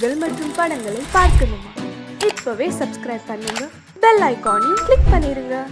நிகழ்ச்சிகள் மற்றும் படங்களை பார்க்கணுமா? இப்பவே சப்ஸ்கிரைப் பண்ணுங்க, பெல் ஐகானையும் கிளிக் பண்ணிருங்க.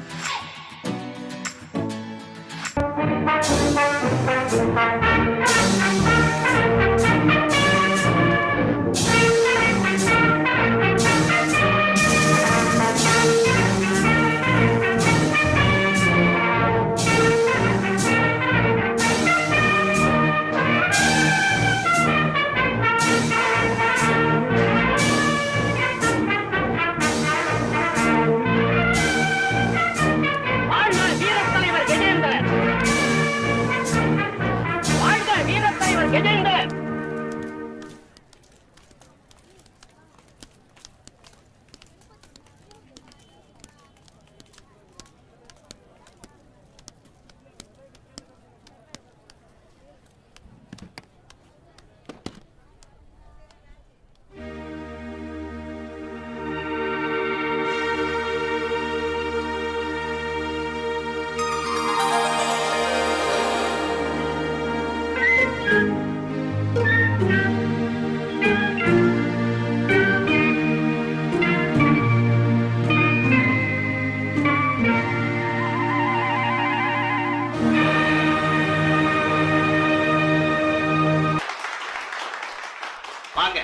வாங்க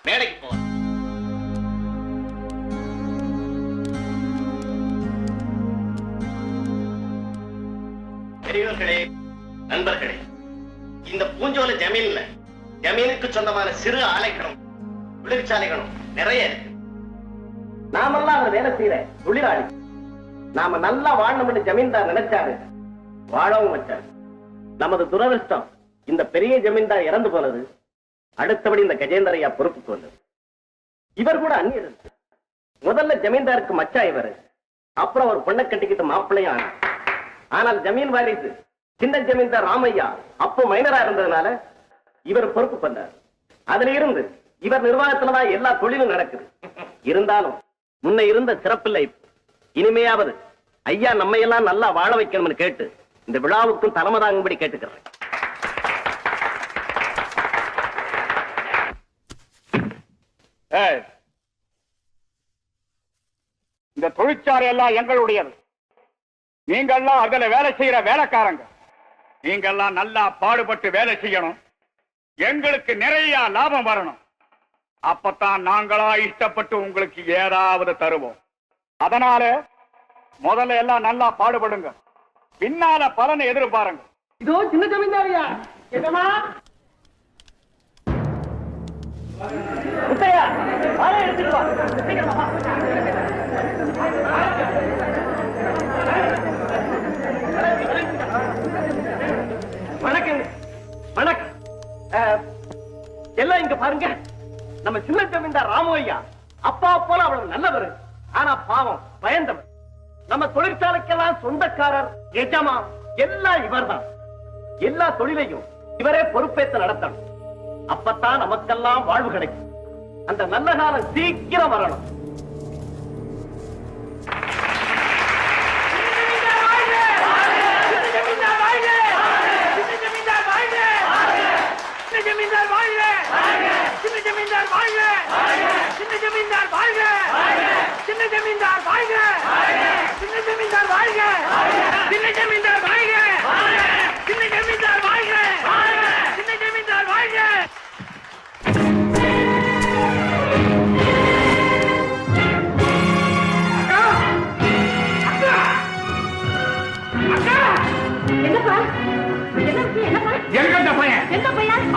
மேடைக்கு போவோம். பெரியவர்களே, நண்பர்களே, இந்த பூஞ்சோலை ஜமீனுக்கு சொந்தமான சிறு ஆலைகளும் தொழிற்சாலைகளும் நிறைய இருக்கு. நாமெல்லாம் அந்த வேலை செய்யற தொழிலாளி. நாம நல்லா வாழணும்னு ஜமீன்தார் நினைச்சாரு, வாழவும் வச்சாரு. நமது துரதிருஷ்டம் இந்த பெரிய ஜமீன்தார் இறந்து போனது. அடுத்தபடி இந்த கஜேந்திரையா பொறுப்புக்கு வந்தது. இவர் கூட அந்நியர். முதல்ல ஜமீன்தாருக்கு மச்சா இவர், அப்புறம் ஒரு பொண்ணை கட்டிக்கிட்டு மாப்பிள்ளையும் ஆனார். ஆனால் ஜமீன் வாரிசு சின்ன ஜமீன்தார் ராமையா அப்போ மைனரா இருந்ததுனால இவர் பொறுப்பு பண்ணார். அதுல இருந்து இவர் நிர்வாகத்துலதான் எல்லா தொழிலும் நடக்குது. இருந்தாலும் முன்ன இருந்த சிறப்பில்லை. இனிமையாவது ஐயா நம்ம எல்லாம் நல்லா வாழ வைக்கணும்னு கேட்டு இந்த விழாவுக்கும் தலைமை தாங்கும்படி கேட்டுக்கிறேன். இந்த தொழிற்சாலை எல்லாம் எங்களுடையது. நீங்கெல்லாம் அதுல வேலை செய்யற வேலைக்காரங்க. நீங்கெல்லாம் நல்லா பாடுபட்டு வேலை செய்யணும். எங்களுக்கு நிறைய லாபம் வரணும். அப்பத்தான் நாங்களா இஷ்டப்பட்டு உங்களுக்கு ஏதாவது தருவோம். அதனால முதல்ல எல்லாம் நல்லா பாடுபடுங்க. பின்னால பலனை எதிர்பாருங்க. இதோ சின்ன ஜமீன்தாரியா என்னமா முத்தையா, வாழை எடுத்துட்டு வா. வணக்கம். வணக்கம். எல்லாம் இங்க பாருங்க. நம்ம சின்ன ஜமீன்தார் ராமையா அப்பா போல அவ்வளவு நல்லவர். ஆனா பாவம் பயந்தவர். நம்ம தொழிற்சாலைக்கெல்லாம் சொந்தக்காரர், எஜமா எல்லாம் இவர்தான். எல்லா தொழிலையும் இவரே பொறுப்பேற்று நடத்தணும். அப்பத்தான் நமக்கெல்லாம் வாழ்வு கிடைக்கும். அந்த நல்ல காலம் சீக்கிரம் வரணும்.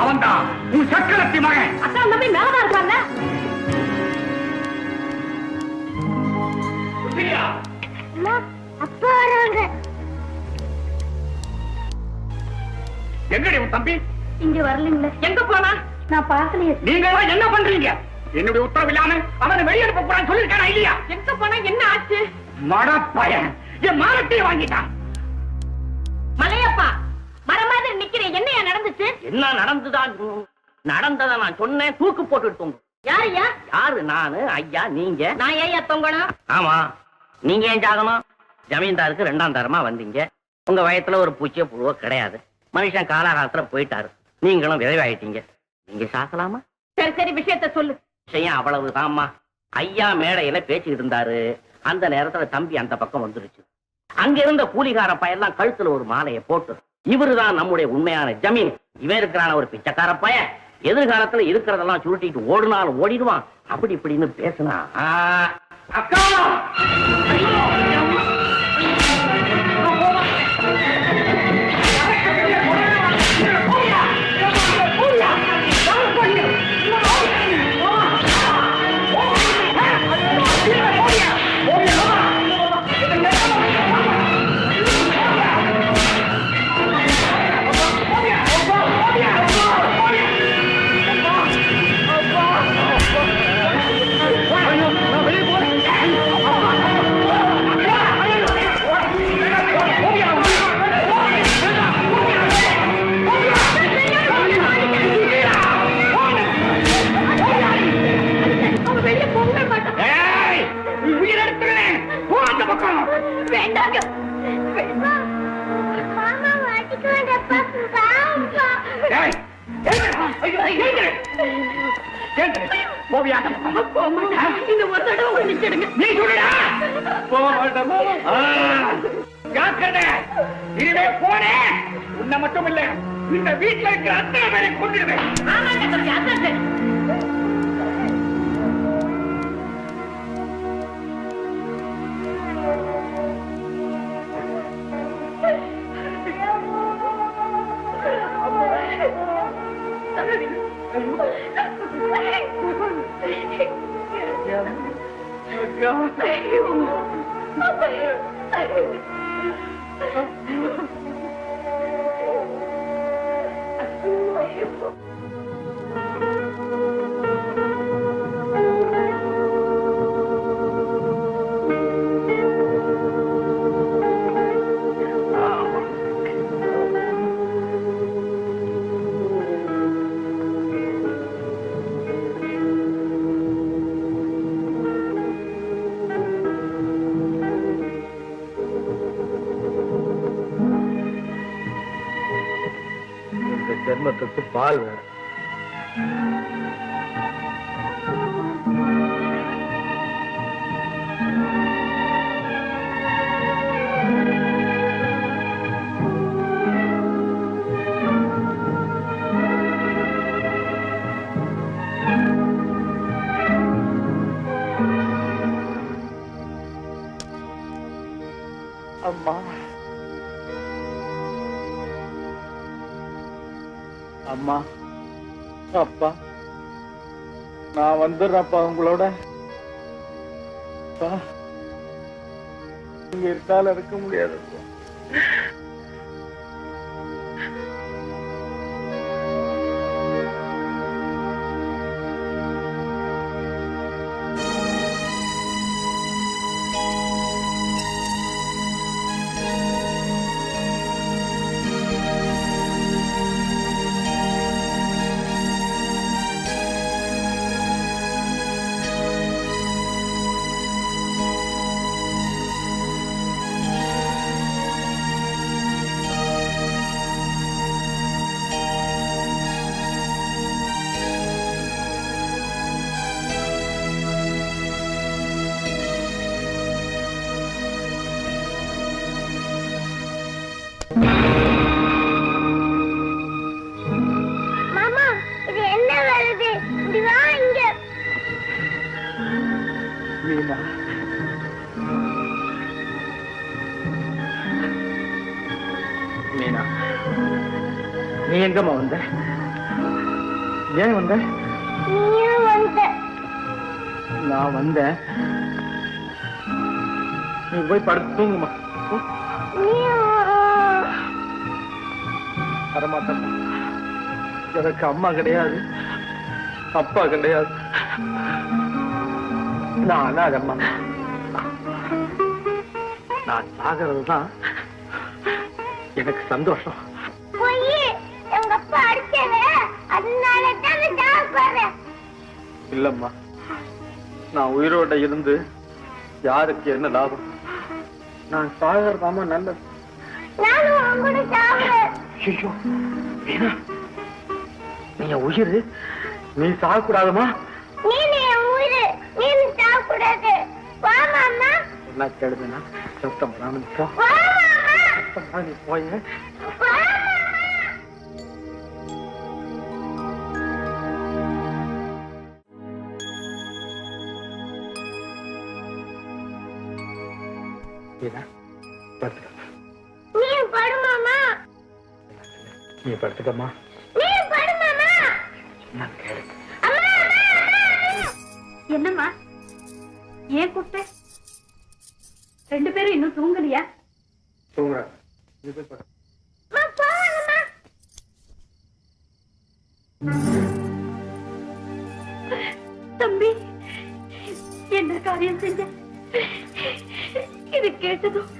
அவன்தான் உன் சக்கரத்தி மகன். அக்கா நம்பி மேலதான் இருக்காங்க. அப்பா வராங்க. எங்கடி உன் தம்பி? இங்க வரலீங்களே. எங்க போனா? நான் பார்க்கலையே. நீங்க என்ன பண்றீங்க? என்னுடைய உத்தரவு இல்லாம அவனை வெளியெடுக்க போறான்னு சொல்லிருக்கானா இல்லையா? எங்க போனா என்ன ஆச்சு? மடப்பையன் என் மானத்தையே வாங்கிட்டான். மலையப்பா மர மாதிரி நிக்கிறேன். என்னையா நடந்துச்சு? என்ன நடந்துதான்? நடந்ததை நான் சொன்னேன். தூக்கு போட்டு. யார் ஐயா? யாரு? நானு, ஐயா, நீங்க. நான் ஏன் தொங்கணும்? ஆமா, நீங்க ஏன் ஜாகணும்? ஜமீன்தாருக்கு 2ஆம் தரமா வந்தீங்க. உங்க வயத்துல ஒரு பூச்சியோ புழுவோ கிடையாது. மனுஷன் காலாகாலத்துல போயிட்டாரு. நீங்களும் விதவாயிட்டீங்க. நீங்க சாக்கலாமா? சரி சரி விஷயத்த சொல்லு. விஷயம் அவ்வளவுதான்மா. ஐயா மேடையில பேசிக்கிட்டு இருந்தாரு. அந்த நேரத்துல தம்பி அந்த பக்கம் வந்துருச்சு. அங்க இருந்த கூலிகார பையெல்லாம் கழுத்துல ஒரு மாலையை போட்டு, இவருதான் நம்முடைய உண்மையான ஜமீன், இவன் இருக்கிறான ஒரு பிச்சைக்கார பையன், எதிர்காலத்துல இருக்கிறதெல்லாம் சுருட்டிட்டு ஓடுனாலும் ஓடிடுவான், அப்படி இப்படின்னு பேசினா. அக்கா வேண்டாங்க. இந்த ஒரு தடவை மன்னிச்சிடுங்க. நீ சொல்லுடா. இனிமே போனேன் உன்னை மட்டும் இல்ல, இந்த வீட்டுல இருக்கிற அத்தனை பேரை கொண்டுடுவேன். ஆமாங்க தம்பி, அதான் சரி. ஜென்மத்துக்கு பால் வேணும். அம்மா அம்மா அப்பா, நான் வந்துடுறப்பா உங்களோட. இங்க இருக்கால இருக்க முடியாது. மாமா, இது என்ன வருது? இப்படி வா இங்க. மீனா, மீனா, நீ எங்கம்மா வந்த? ஏன் வந்த? நீயும் வந்த. நான் வந்தேன். நீ போய் படுத்து தூங்குமா. வரமாட்டேன். எனக்கு அம்மா கிடையாது, அப்பா கிடையாது. நான் அனாதம்மா. நான் சாகிறது தான் எனக்கு சந்தோஷம். போய் எங்க அப்பா அடிச்சத, அதனால தான் சாப்பிடுறேன். இல்லம்மா, நான் உயிரோட இருந்து யாருக்கு என்ன லாபம்? நான் சாகிறதாமா நல்லது. நானும் உன் கூட சாப்பிடுறேன். ஐயோ, மீனா, நீ உயிர் நீ சாகக்கூடாதுமா. நீ என் உயிரு, நீ சாப்பிடாது. வா மாமா, என்ன கேளுதுன்னா சத்தம் ராமன் போ. வா மாமா, சத்தம் நீ போய். வா மாமா. நீ படு மாமா, நீ படுத்துக்கம்மா. நீ படு மாமா. நான் கேளு. அம்மா, அம்மா, அம்மா. என்னம்மா ஏன் கூப்பிட்ட? 2 பேரும் இன்னும் தூங்கலையா? தூங்குறேன். நீ போய் படு. அம்மா, போவாங்கம்மா. தம்பி, என்ன காரியம் செஞ்ச? இது கேட்டதும்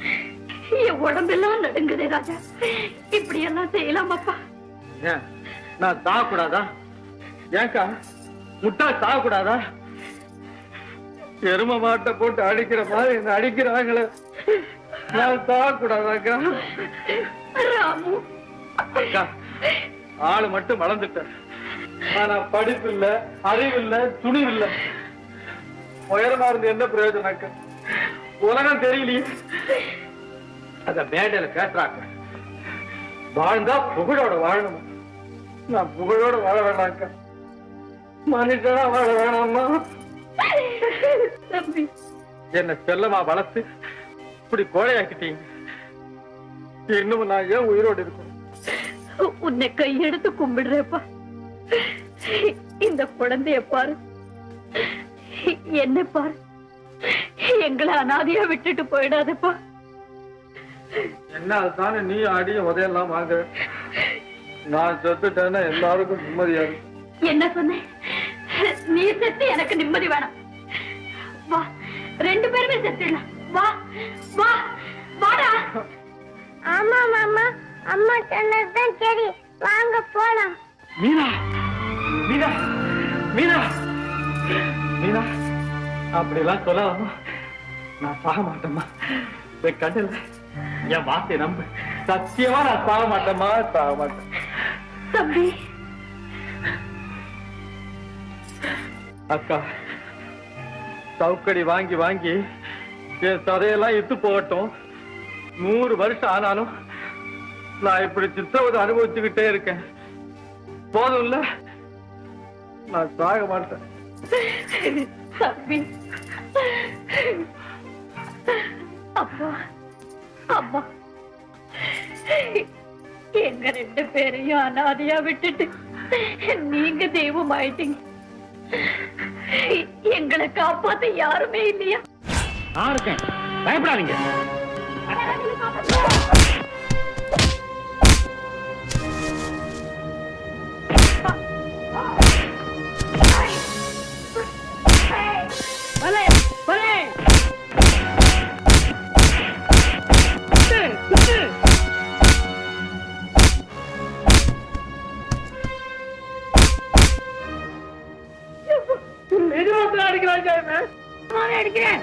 என் உடம்பெல்லாம் நடுங்குதே ராஜா. இப்படி எல்லாம் செய்யலாமாப்பா? ஏன் நான் சாகக்கூடாதா? ஏன்க்கா முட்டா சாகக்கூடாதா? எரும மாட்டை போட்டு அடிக்கிற மாதிரி என்ன அடிக்கிறாங்களே, நான் சாகக்கூடாதாக்கா? ராமு, அக்கா, ஆளு மட்டும் வளர்ந்துட்டேன். ஆனா படிப்பு இல்ல, அறிவு இல்ல, துணிவு இல்ல. உயரமா இருந்து என்ன பிரயோஜனம் அக்கா? உலகம் தெரியலையே. அத மேடையில கேட்டுறாங்க, வாழ்ந்தா புகழோட வாழணும். நான் புகழோட வாழ வேணாக்கா, மனுஷனா வாழ வேணாமா? தம்பி, என்ன செல்லமா வளர்த்து இப்படி கோழையாக்கிட்டீங்க. இன்னும் நான் ஏன் உயிரோடு இருக்கணும்? உன்னை கையெடுத்து கும்பிடுறேப்பா. இந்த குழந்தைய பாரு, என்ன பாரு, எங்களை அனாதையா விட்டுட்டு போயிடாதப்பா. என்ன அதுதானே நீ அடிய உதையெல்லாம் வாங்க. நான் செத்துட்டேன்னா எல்லாருக்கும் நிம்மதியா இருக்கு. என்ன சொன்ன? நீ செத்து எனக்கு நிம்மதி வேணாம். வா, 2 பேருமே செத்துடலாம். வா வா வாடா. ஆமா மாமா, அம்மா சொன்னதுதான் சரி, வாங்க போலாம். மீனா, மீனா, மீனா, மீனா, அப்படிலாம் சொல்லலாமா? நான் சாக மாட்டேம்மா. என் கண்ணில் என் வார்த்தையை நம்பு. சத்தியமா நான் சாக மாட்டேம்மா, சாக மாட்டேன். தம்பி, அக்கா, சவுக்கடி வாங்கி வாங்கி என் சதையெல்லாம் இத்து போகட்டும். 100 வருஷம் ஆனாலும் நான் இப்படி சித்திரவதை அனுபவிச்சுக்கிட்டே இருக்கேன். போதும் இல்ல, நான் சாக மாட்டேன். தம்பி, அப்பா, அம்மா, எங்க 2 பேரையும் அனாதையா விட்டுட்டு நீங்க தெய்வம் ஆயிட்டீங்க. எங்களை காப்பாத்த யாருமே இல்லையா? நான் இருக்கேன், பயப்படாதீங்க. அடிக்கிறேன்.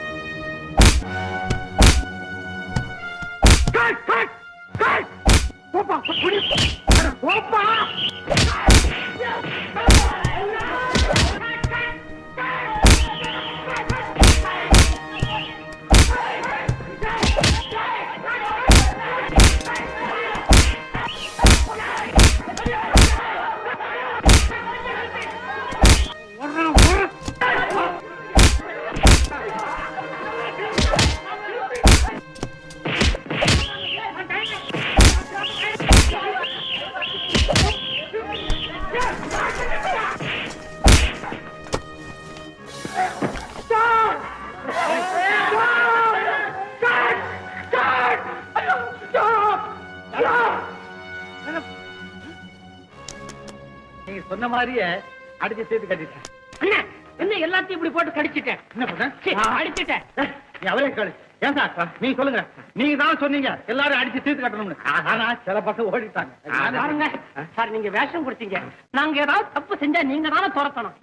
நீங்க சொன்ன மாதிரியே அடிச்சு சேர்த்து கட்டிட்டேன். என்ன எல்லாத்தையும் இப்படி போட்டு கடிச்சிட்டேன்? என்ன பண்ண? அடிச்சிட்டேன். நீ அவரே கழு. ஏன் சார் நீங்க சொல்லுங்க. நீங்க தான் சொன்னீங்க எல்லாரும் அடிச்சு தீர்த்து கட்டணும்னு. ஆனா சில பக்கம் ஓடிட்டாங்க. பாருங்க சார், நீங்க வேஷம் கொடுத்தீங்க. நாங்க ஏதாவது தப்பு செஞ்சா நீங்க தானே துரத்தணும்.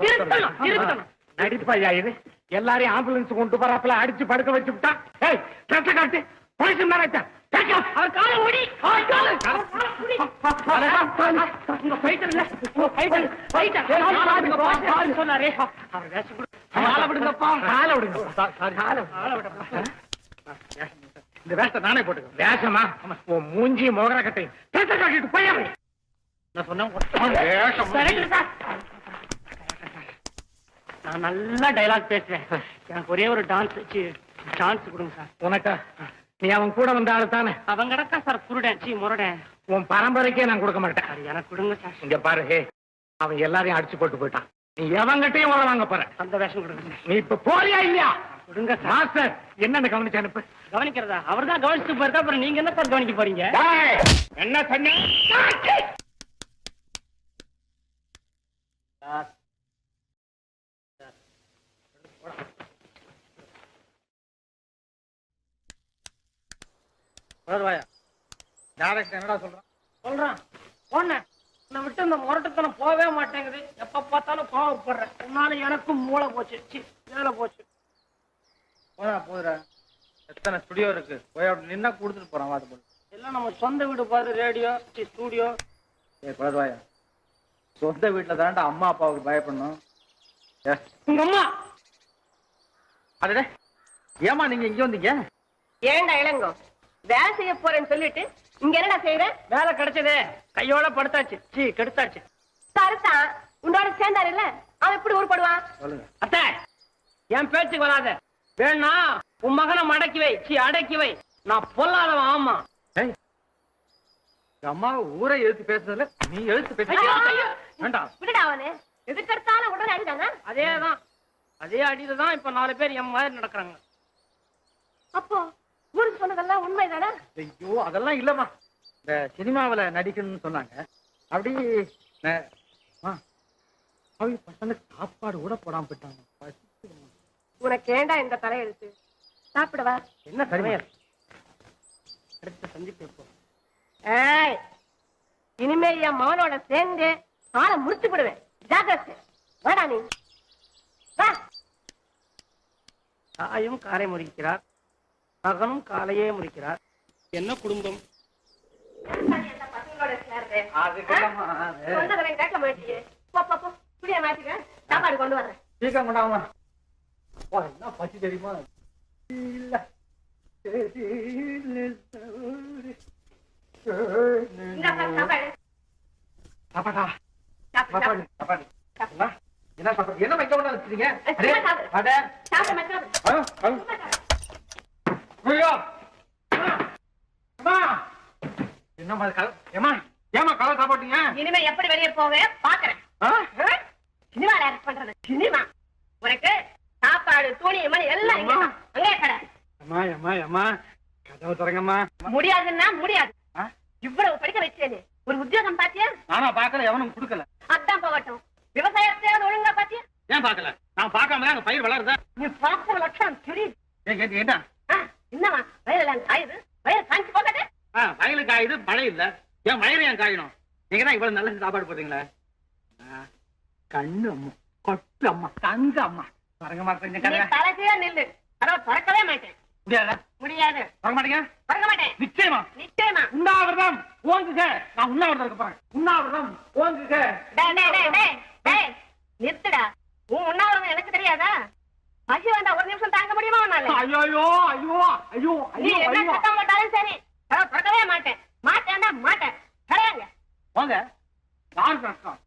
திருத்தணும், திருத்தணும். நடிப்பையா இது? எல்லாரையும் ஆம்புலன்ஸ் கொண்டு போறாப்புல அடிச்சு படுக்க வச்சு விட்டா. ஏய், கட்ட காட்டு. போலீஸ் மேனேஜர் அவர் காலை ஓடி சொன்னாரே இந்த வேஷத்தை நானே போட்டுக்க வேஷமா உன் மூஞ்சி மோகர கட்டை காட்டிட்டு போய் நான் சொன்னேன் நான் நல்லா டைலாக் பேசுறேன் எனக்கு ஒரே ஒரு டான்ஸ் கொடுங்க சார் உனக்கா நீ அவன் கூட வந்த ஆளு தானே அவங்க கிடக்கா சார் குருடன் முரடன் உன் பரம்பரைக்கே நான் கொடுக்க மாட்டேன் அது எனக்கு கொடுங்க சார் இங்க பாரு ஹே அவன் எல்லாரையும் அடிச்சு போட்டு போயிட்டான் நீ எவங்கிட்டையும் உர வாங்க போற அந்த வேஷம் கொடுங்க சார் நீ இப்ப போறியா இல்லையா கொடுங்க சார் மாஸ்டர் என்னன்னு கவனிச்சு அனுப்பு கவனிக்கிறதா அவர் தான் கவனிச்சுட்டு போயிருக்கா அப்புறம் நீங்க என்ன சார் கவனிக்க போறீங்க என்ன சொன்ன என்னடா சொல்றான் போன உன்னை விட்டு இந்த முரட்டுத்தனம் போவே மாட்டேங்குது எப்ப பார்த்தாலும் கோவப்படுறேன் உன்னால எனக்கும் மூளை போச்சு வேலை போச்சு போதுடா எத்தனை ஸ்டுடியோ இருக்கு போய் அப்படி நின்னா கொடுத்துட்டு போறான் வாது போல எல்லாம் நம்ம சொந்த வீடு பாரு ரேடியோ ஸ்டூடியோ குழந்தையா சொந்த வீட்டுல தான்டா அம்மா அப்பாவுக்கு பயப்படணும் உங்க அம்மா அடடே ஏமா நீங்க இங்க வந்தீங்க ஏண்டா இளங்கோ வேலை செய்ய போறேன்னு சொல்லிட்டு இங்க என்னடா செய்யற வேலை கிடைச்சதே கையோட படுத்தாச்சு கெடுத்தாச்சு கருத்தான் உன்னோட சேர்ந்தாரு இல்ல அவன் எப்படி ஊர்படுவான் சொல்லுங்க அத்தை என் பேச்சுக்கு வராத வேணா உன் மகனை மடக்கி வை அடக்கி வை நான் பொல்லாதவன் ஆமா ஏய் அம்மாவை ஊரை எழுத்து பேசுறதுல நீ எழுத்து பேச வேண்டாம் விடுடா அவனு எதுக்கு எடுத்தாலும் உடனே அடிதாங்க அதே அடியில தான் இப்ப 4 பேர் என் மாதிரி நடக்கிறாங்க அப்போ ஊருக்கு சொன்னதெல்லாம் உண்மைதானே ஐயோ அதெல்லாம் இல்லம்மா இந்த சினிமாவுல நடிக்கணும்னு சொன்னாங்க அப்படி பசங்க சாப்பாடு கூட போடாம போயிட்டாங்க உனக்கு ஏண்டா இந்த தலையெழுத்து சாப்பிடவா என்ன சமையல் அடுத்த சந்திப்பு எப்போ ஏய் இனிமே என் மகனோட சேர்ந்து காலை முடிச்சு விடுவேன் ஜாக்கிரதை வாடா நீ வா தாயும் காலை முறிக்கிறார் மகனும் காலையே முறிக்கிறார் என்ன குடும்பம் பசங்களோட சேர்றேன் சொந்தவன் கேட்க மாட்டியே போ புளிய மாட்டிக்க சாப்பாடு கொண்டு வர்றேன் சீக்கிரம் கொண்டாமா என்ன பசி தெரியுமா இல்ல சாப்பாடு சாப்பாடா சாப்பிடு சாப்பாடு என்ன சாப்பாடு என்ன வைக்க கொண்டா வச்சிருக்கீங்க ஏமா கதை சாப்பாட்டீங்க இனிமே எப்படி வெளியே போவே பாக்குறேன் சினிமால ஆக்ட் பண்றது சினிமா உனக்கு சாப்பாடு துணி மணி எல்லாம் இங்க தான். அங்கே கடை அம்மா கதவை திறங்கம்மா முடியாதுன்னா முடியாது இவ்வளவு படிக்க வச்சேனே ஒரு உத்தியோகம் பாத்தியா நானா பாக்கல எவனும் கொடுக்கல அதான் போகட்டும் விவசாயத்தையாவது ஒழுங்கா பாத்தியா ஏன் பாக்கல நான் பாக்காம அங்க பயிர் வளருதா நீ பாக்குற லட்சம் தெரியுது என்ன என்னமா வயலெல்லாம் காயுது வயல் காய்ச்சி போகாது வயலு காயுது மழை இல்ல ஏன் வயலு ஏன் காயணும் நீங்க தான் இவ்வளவு நல்ல சாப்பாடு போட்டீங்களே கண்ணு அம்மா கொட்டு அம்மா தங்க அம்மா வரங்கம்மா கொஞ்சம் நீ கதை தலைக்கே நில்லு அதாவது திறக்கவே மாட்டேன் முடியாதா முடியாது வர மாட்டீங்க திறக்க மாட்டேன் நிச்சயமா நிச்சயமா உண்ணாவிரதம் ஓங்குக நான் உண்ணாவிரதம் இருக்க போறேன் உண்ணாவிரதம் ஓங்குக டேய் நிறுத்துடா உன் உண்ணாவிரதம் எனக்கு தெரியாதா பசி வேண்டாம் ஒரு நிமிஷம் தாங்க முடியுமா உன்னால ஐயோ ஐயோ ஐயோ நீ ஐயோ என்ன ஐயோ சத்தம் போட்டாலும் சரி திறக்கவே மாட்டேன் மாட்டேன் கிடையாங்க வாங்க யார் கஷ்டம்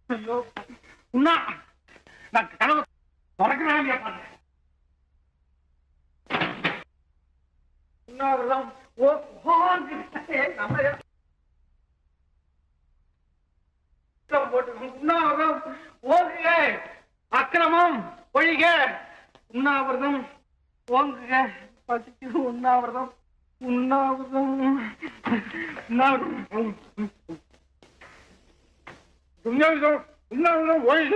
ஐயோ உண்ணா நான் கனவு திறக்கிறேன் இல்லையா பாருங்க உண்ணாவிரதம் உண்ணாவிரதம் ஓங்குக அக்கிரமம் ஒழிக உண்ணாவிரதம் ஓங்குக பசிக்குது உண்ணாவிரதம் உண்ணாவிரதம் உண்ணாவிரதம் ஒழிக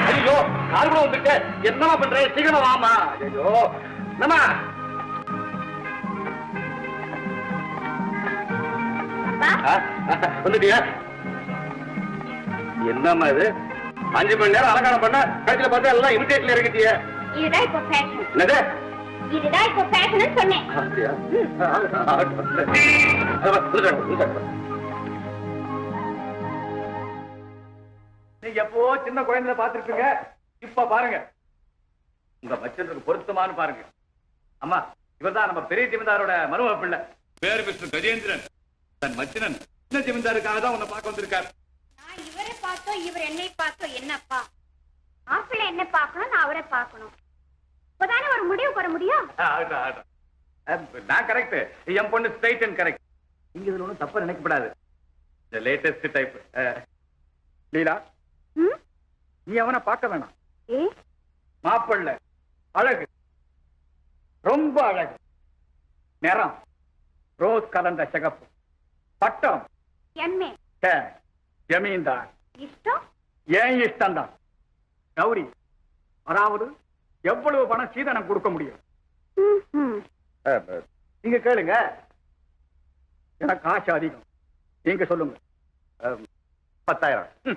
ஐயோ கால் வந்துட்டு என்னமா பண்றேன் சீக்கிரமா வாமா ஐயோ என்னமா அப்பா வந்துட்டியா? என்னம்மா இது 5 மணி நேரம் அலங்காரம் பண்ண கடைசியில பார்த்தா எல்லாம் இமிடேட்ல இறங்கிட்டிய. இதுதான் இப்போ ஃபேஷன். என்னது? இதுதான் இப்போ ஃபேஷன் சொன்னேன். அப்படியா? நீங்க எப்போ சின்ன குழந்தைல பாத்துருப்பீங்க, இப்ப பாருங்க உங்க மச்சத்துக்கு பொருத்தமானு பாருங்க. அம்மா, இவர்தான் நம்ம பெரிய ஜமீன்தாரோட மருமக பிள்ளை. பேரு மிஸ்டர் கஜேந்திரன். தன் மச்சினன் சின்ன ஜமீன்தாருக்காக தான் உன்னை பார்க்க வந்திருக்காரு. நான் இவரை பார்த்தோம், இவர் என்னை பார்த்தோம். என்னப்பா மாப்பிள்ளை என்ன பார்க்கணும், நான் அவரை பார்க்கணும். இப்பதானே ஒரு முடிவு பெற முடியும். நான் கரெக்ட், என் பொண்ணு ஸ்ட்ரைட் அண்ட் கரெக்ட். நீங்க இதுல ஒண்ணும் தப்பா நினைக்கப்படாது. இந்த லேட்டஸ்ட் டைப். லீலா, நீ அவனை பார்க்க வேணாம். மாப்பிள்ள அழகு, ரொம்ப அழகு. நிறம் ரோஸ் கலந்த சிகப்பு. பட்டம் என்ன ஜமீன்தார். இஷ்டம் ஏன் இஷ்டம் தான். கௌரி, அதாவது எவ்வளவு பணம் சீதனம் கொடுக்க முடியும்? நீங்க கேளுங்க. எனக்கு காசு அதிகம், நீங்க சொல்லுங்க. 10,000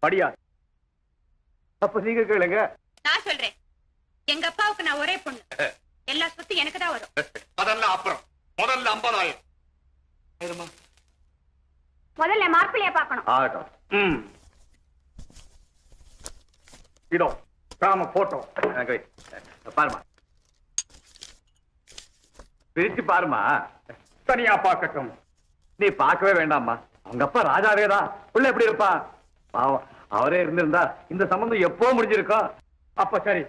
படியாது. அப்ப நீங்க கேளுங்க. நான் சொல்றேன். எங்க அப்பாவுக்கு நான் ஒரே பொண்ணு. எல்லா சொத்து எனக்கு தான் வரும். அதெல்லாம் அப்புறம். முதல்ல 50,000. முதல்ல மாப்பிள்ளைய பார்க்கணும். ஆகட்டும். இதோ ராம போட்டோ. பாருமா, பிரிச்சு பாருமா. தனியா பார்க்கட்டும். நீ பார்க்கவே வேண்டாமா. அவங்க அப்பா ராஜாவே தான். புள்ள எப்படி இருப்பா? பாவம், அவரே இருந்திருந்தா இந்த சம்பந்தம் எப்போ முடிஞ்சிருக்கோம். அப்ப சரி,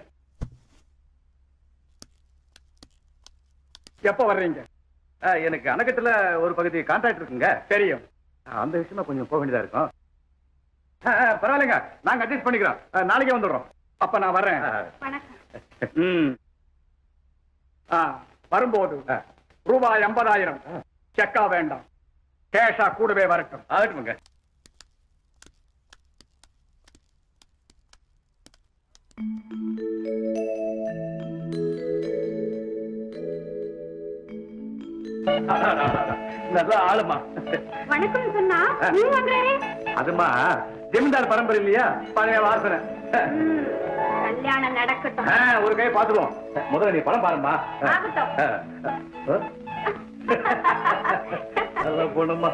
எப்ப வர்றீங்க? எனக்கு அணைக்கட்டுல ஒரு பகுதி கான்ட்ராக்ட் இருக்குங்க. தெரியும். அந்த விஷயமா கொஞ்சம் போக வேண்டியதா இருக்கும். பரவாயில்லைங்க, நாங்க அட்ஜஸ்ட் பண்ணிக்கிறோம். நாளைக்கே வந்துடுறோம். அப்ப நான் வர்றேன். வரும்போது ரூபாய் 50,000 செக்கா வேண்டாம், கேஷா கூடவே வரட்டும். ஆகட்டுங்க. நல்ல ஆளுமா. வணக்கம் சொன்னா நீ வாங்குறாரே. அதுமா ஜமீன்தார் பரம்பரை இல்லையா, பழைய வாசனை. கல்யாணம் நடக்கட்டும். ஒரு கை பாத்துருவோம். முதல்ல நீ படம் பாருமா. ஆகட்டும். நல்ல பொண்ணுமா.